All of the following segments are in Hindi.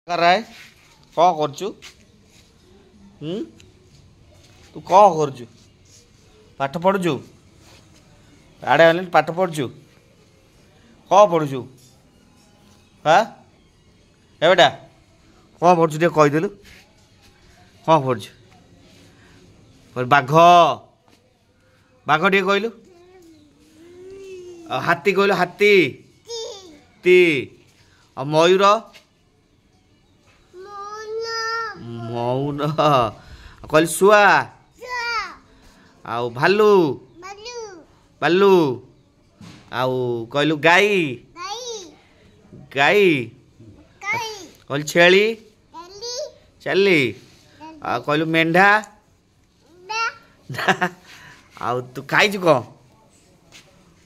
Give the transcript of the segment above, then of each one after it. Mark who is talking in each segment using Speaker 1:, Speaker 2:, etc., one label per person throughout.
Speaker 1: कर रहा है कौन करचु तू कौन करचु पाठ पढ़ुचु आड़े आने पाठ पढ़ुचु कौन पढ़ुचु हाँ ए बेटा कौन पढ़ुचु टे कहीदेलु कौन पढ़ुचु बाघ बाघ टे कहलु हाथी कहलु हाथी ती मयूर मौन कहल शुआ आउ भालू भालू आउ कहलु गाई गाई कहल छेली चली कहलु मेंढा आउ तू खाइछु कौन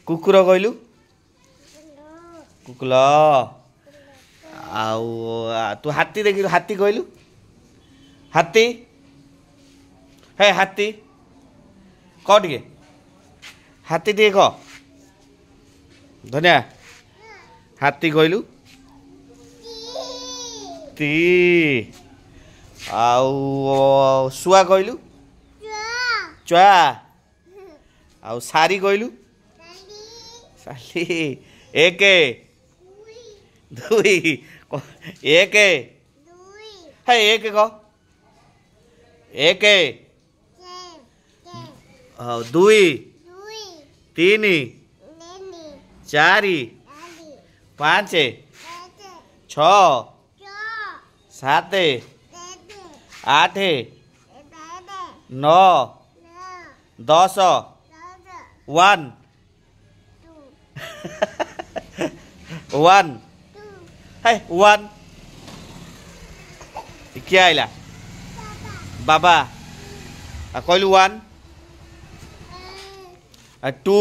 Speaker 1: कुकुर कहलु कुकुल आउ तू हाथी देखिलु हाथी कहलु हाथी है हाथी कह टे हाथी टे कह धनिया हाथी कहलु ती आउ शुआ कहलु चुआ आउ सारी कहलु साली एक दुई एक है एक कह एक दुई तीन चारि पाँच छ सात आठ नौ 10 1 1 है 1 क्या आइला बाबा कहलु 1 2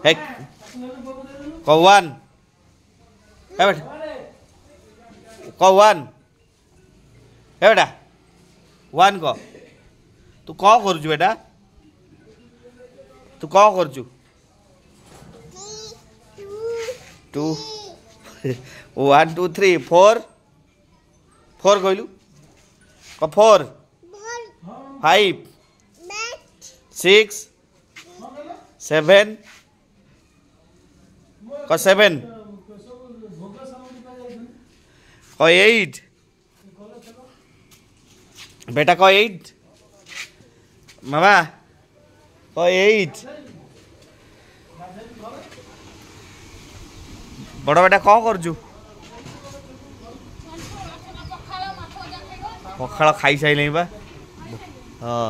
Speaker 1: है कह 1 है बेटा कह 1 है बेटा 1 कह तू कौन करुचु बेटा तू कौन करुचु 2 1 2 3 4 4 कहलु 4 5 6 7 7 8 बेटा 8 मामा 8 बड़ बेटा कौन करुचु पखाड़ खाई सारे बा हाँ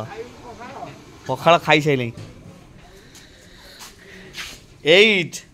Speaker 1: पखाड़ खाई सारे 8